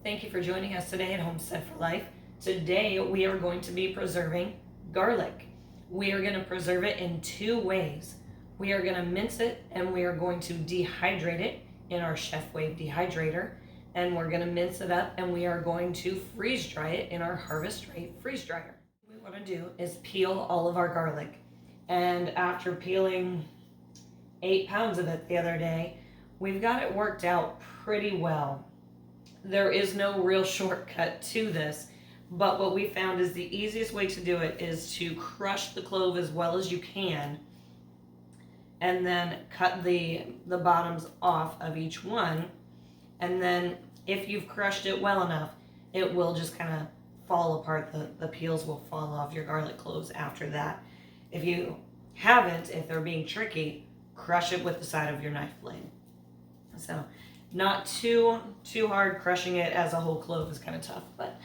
Thank you for joining us today at Homestead for Life. Today we are going to be preserving garlic. We are going to preserve it in two ways. We are going to mince it and we are going to dehydrate it in our Chef Wave dehydrator. And we're going to mince it up and we are going to freeze dry it in our Harvest Right freeze dryer. What we want to do is peel all of our garlic. And after peeling 8 pounds of it the other day, we've got it worked out pretty well. There is no real shortcut to this, but what we found is the easiest way to do it is to crush the clove as well as you can and then cut the bottoms off of each one. And then if you've crushed it well enough, it will just kind of fall apart. The peels will fall off your garlic cloves after that. If you haven't, if they're being tricky, crush it with the side of your knife blade. So not too hard. Crushing it as a whole clove is kind of tough, but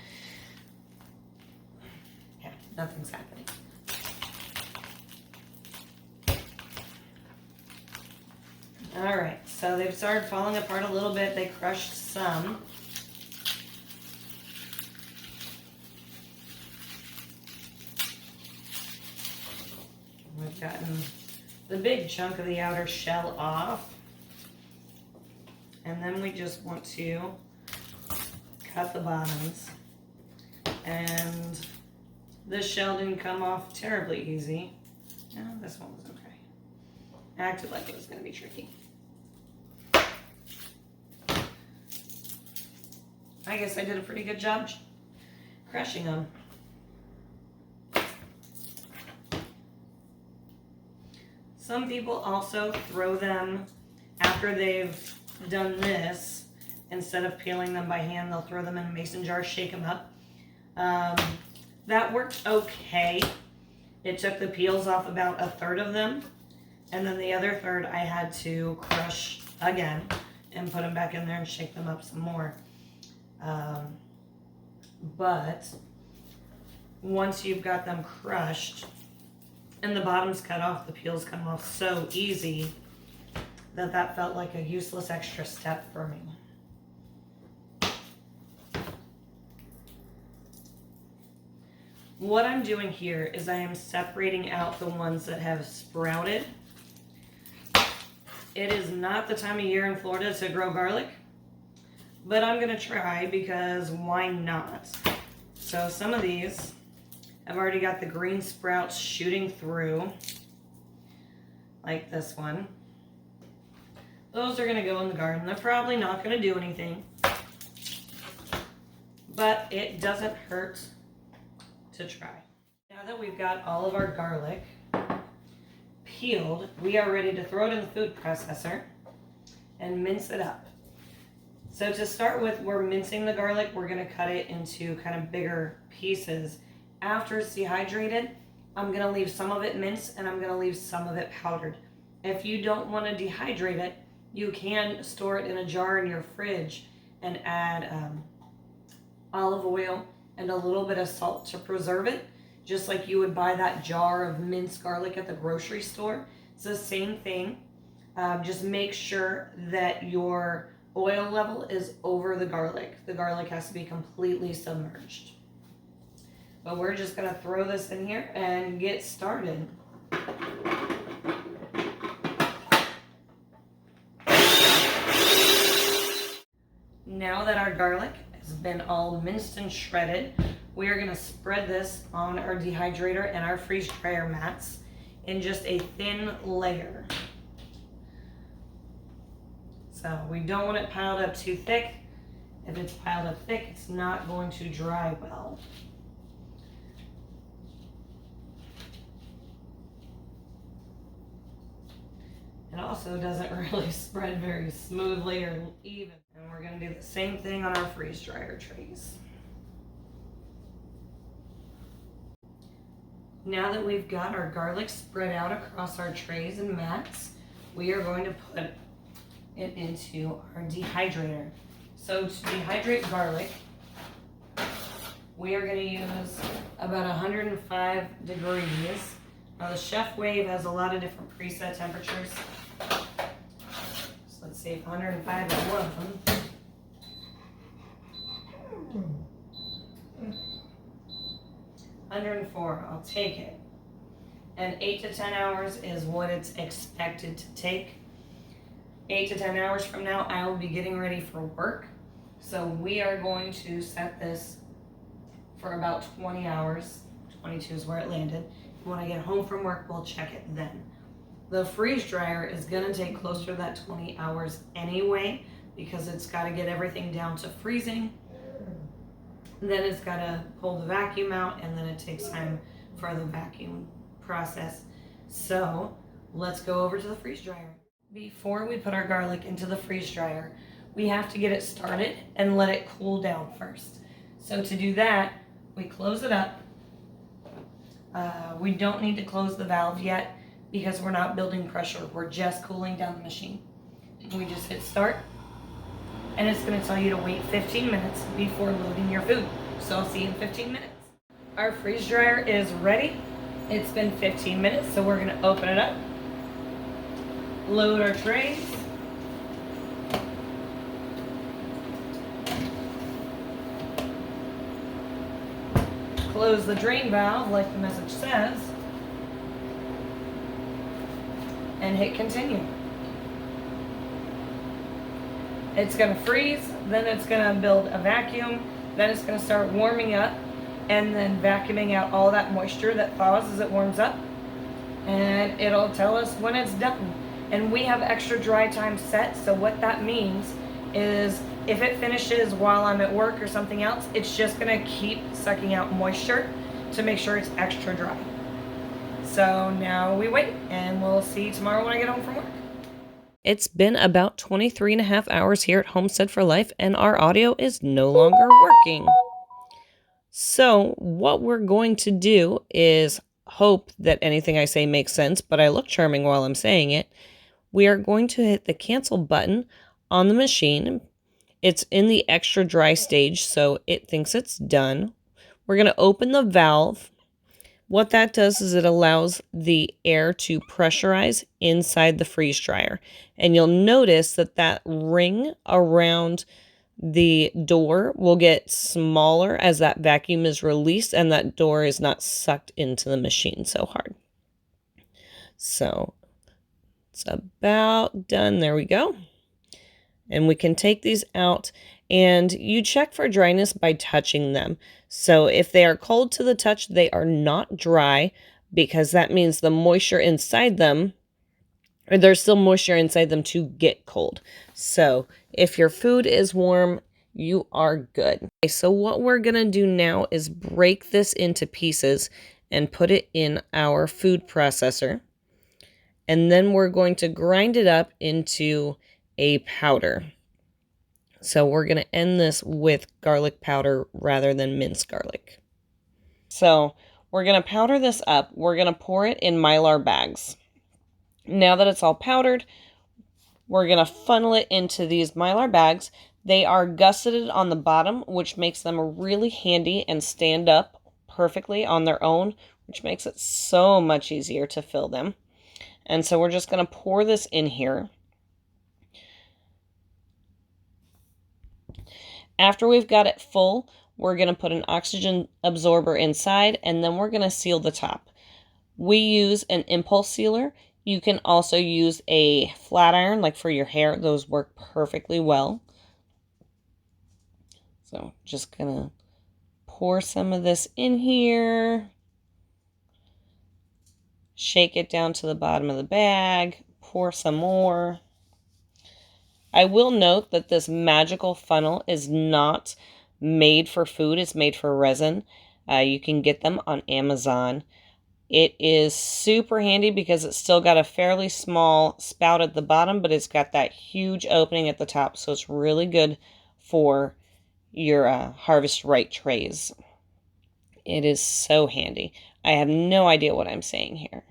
yeah, nothing's happening. All right, so they've started falling apart a little bit. They crushed some. We've gotten the big chunk of the outer shell off. And then we just want to cut the bottoms. And this shell didn't come off terribly easy. No, this one was okay. I acted like it was going to be tricky. I guess I did a pretty good job crushing them. Some people also throw them after they've done this. Instead of peeling them by hand, they'll throw them in a mason jar, shake them up. That worked okay. It took the peels off about a third of them, and then the other third I had to crush again and put them back in there and shake them up some more. But once you've got them crushed and the bottoms cut off, the peels come off so easy that felt like a useless extra step for me. What I'm doing here is I am separating out the ones that have sprouted. It is not the time of year in Florida to grow garlic, but I'm going to try because why not? So some of these, I've already got the green sprouts shooting through, like this one. Those are going to go in the garden. They're probably not going to do anything, but it doesn't hurt to try. Now that we've got all of our garlic peeled, we are ready to throw it in the food processor and mince it up. So to start with, we're mincing the garlic. We're going to cut it into kind of bigger pieces. After it's dehydrated, I'm going to leave some of it minced and I'm going to leave some of it powdered. If you don't want to dehydrate it, you can store it in a jar in your fridge and add olive oil and a little bit of salt to preserve it, just like you would buy that jar of minced garlic at the grocery store. It's the same thing. Just make sure that your oil level is over the garlic. The garlic has to be completely submerged. But we're just going to throw this in here and get started. Now that our garlic has been all minced and shredded, we are going to spread this on our dehydrator and our freeze dryer mats in just a thin layer. So we don't want it piled up too thick. If it's piled up thick, it's not going to dry well. It also doesn't really spread very smoothly or even. And we're going to do the same thing on our freeze dryer trays. Now that we've got our garlic spread out across our trays and mats, we are going to put it into our dehydrator. So to dehydrate garlic, we are going to use about 105 degrees. Now the Chef Wave has a lot of different preset temperatures. So let's see if 105 is one of them. 104, I'll take it. And 8 to 10 hours is what it's expected to take. 8 to 10 hours from now, I will be getting ready for work. So we are going to set this for about 20 hours. 22 is where it landed. When I get home from work, we'll check it then. The freeze dryer is gonna take closer to that 20 hours anyway, because it's gotta get everything down to freezing. Then it's gotta pull the vacuum out, and then it takes time for the vacuum process. So let's go over to the freeze dryer. Before we put our garlic into the freeze dryer, we have to get it started and let it cool down first. So to do that, we close it up. We don't need to close the valve yet because we're not building pressure. We're just cooling down the machine. We just hit start, and it's going to tell you to wait 15 minutes before loading your food. So I'll see you in 15 minutes. Our freeze dryer is ready. It's been 15 minutes, so we're going to open it up, load our trays, close the drain valve like the message says, and hit continue. It's going to freeze, then it's going to build a vacuum, then it's going to start warming up, and then vacuuming out all that moisture that thaws as it warms up, and it'll tell us when it's done. And we have extra dry time set, so what that means is if it finishes while I'm at work or something else, it's just gonna keep sucking out moisture to make sure it's extra dry. So now we wait, and we'll see tomorrow when I get home from work. It's been about 23 and a half hours here at Homestead for Life, and our audio is no longer working. So what we're going to do is hope that anything I say makes sense, but I look charming while I'm saying it. We are going to hit the cancel button on the machine. It's in the extra dry stage, so it thinks it's done. We're going to open the valve. What that does is it allows the air to pressurize inside the freeze dryer. And you'll notice that that ring around the door will get smaller as that vacuum is released and that door is not sucked into the machine so hard. So it's about done. There we go. And we can take these out, and you check for dryness by touching them. So if they are cold to the touch, they are not dry, because that means the moisture inside them, or there's still moisture inside them to get cold. So if your food is warm, you are good. Okay, so what we're gonna do now is break this into pieces and put it in our food processor. And then we're going to grind it up into a powder. So we're going to end this with garlic powder rather than minced garlic. So we're going to powder this up. We're going to pour it in Mylar bags. Now that it's all powdered, we're going to funnel it into these Mylar bags. They are gusseted on the bottom, which makes them really handy and stand up perfectly on their own, which makes it so much easier to fill them. And so we're just going to pour this in here. After we've got it full, we're going to put an oxygen absorber inside, and then we're going to seal the top. We use an impulse sealer. You can also use a flat iron, like for your hair. Those work perfectly well. So just going to pour some of this in here. Shake it down to the bottom of the bag. Pour some more. I will note that this magical funnel is not made for food. It's made for resin. You can get them on Amazon. It is super handy because it's still got a fairly small spout at the bottom, but it's got that huge opening at the top. So it's really good for your Harvest Right trays. It is so handy. I have no idea what I'm saying here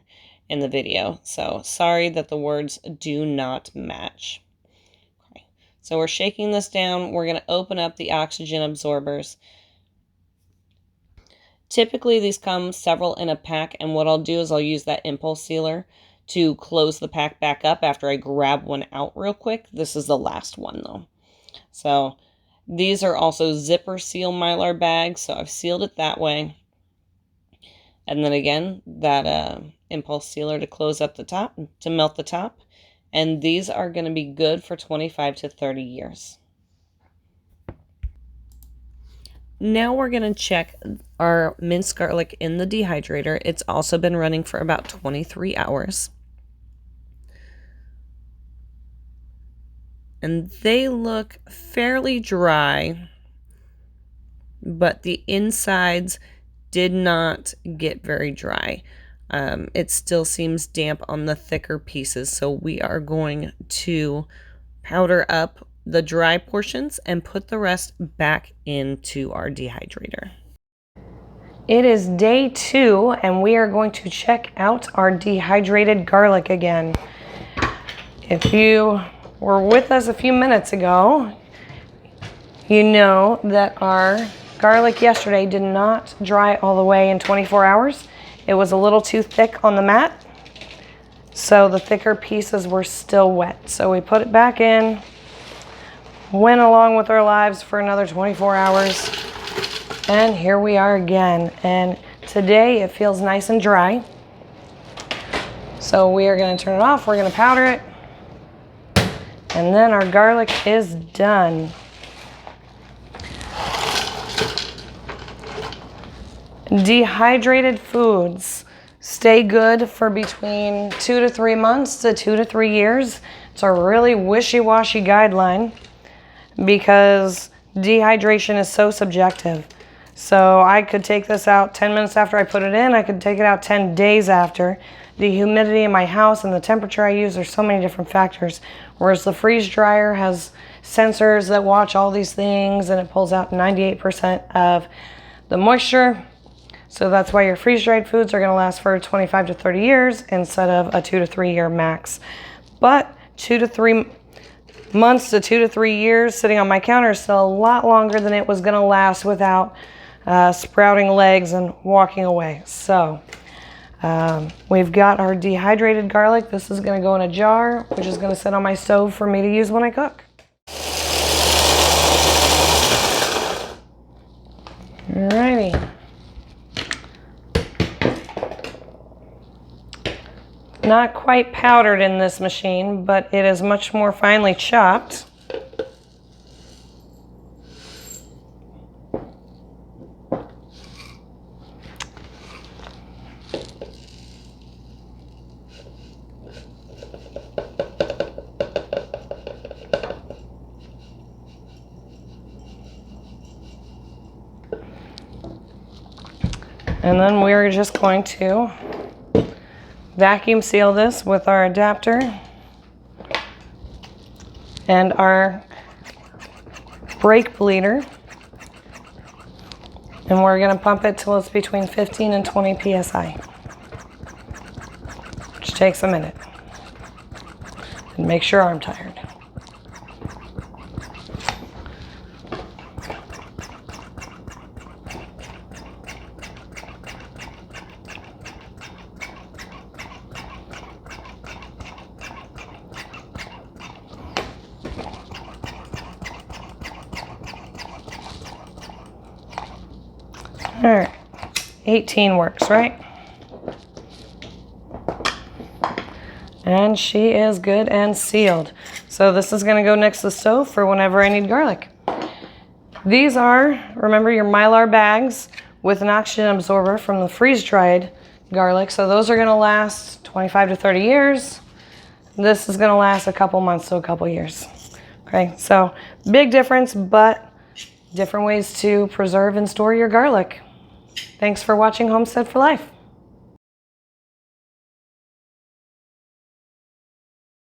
in the video, so sorry that the words do not match. So we're shaking this down. We're going to open up the oxygen absorbers. Typically, these come several in a pack, and what I'll do is I'll use that impulse sealer to close the pack back up after I grab one out real quick. This is the last one, though. So These are also zipper seal Mylar bags, so I've sealed it that way. And then again, that impulse sealer to close up the top, to melt the top. And these are going to be good for 25 to 30 years. Now we're going to check our minced garlic in the dehydrator. It's also been running for about 23 hours. And they look fairly dry, but the insides did not get very dry. It still seems damp on the thicker pieces, so we are going to powder up the dry portions and put the rest back into our dehydrator. It is day 2 and we are going to check out our dehydrated garlic again. If you were with us a few minutes ago, you know that our garlic yesterday did not dry all the way in 24 hours. It was a little too thick on the mat, so the thicker pieces were still wet. So we put it back in, went along with our lives for another 24 hours, and here we are again. And today it feels nice and dry. So we are going to turn it off, we're going to powder it, and then our garlic is done. Dehydrated foods stay good for between 2 to 3 months to 2 to 3 years. It's a really wishy-washy guideline because dehydration is so subjective. So I could take this out 10 minutes after I put it in. I could take it out 10 days after. The humidity in my house and the temperature I use, there's so many different factors. Whereas the freeze dryer has sensors that watch all these things and it pulls out 98% of the moisture. So that's why your freeze-dried foods are going to last for 25 to 30 years instead of a 2 to 3 year max. But 2 to 3 months to 2 to 3 years sitting on my counter is still a lot longer than it was going to last without sprouting legs and walking away. So we've got our dehydrated garlic. This is going to go in a jar, which is going to sit on my stove for me to use when I cook. Alrighty. Not quite powdered in this machine, but it is much more finely chopped. And then we're just going to vacuum seal this with our adapter and our brake bleeder. And we're going to pump it till it's between 15 and 20 psi, which takes a minute. And make sure I'm tired. All right, 18 works, right? And she is good and sealed. So this is gonna go next to the stove for whenever I need garlic. These are, remember, your Mylar bags with an oxygen absorber from the freeze-dried garlic. So those are gonna last 25 to 30 years. This is gonna last a couple months to a couple years. Okay, so big difference, but different ways to preserve and store your garlic. Thanks for watching Homestead for Life.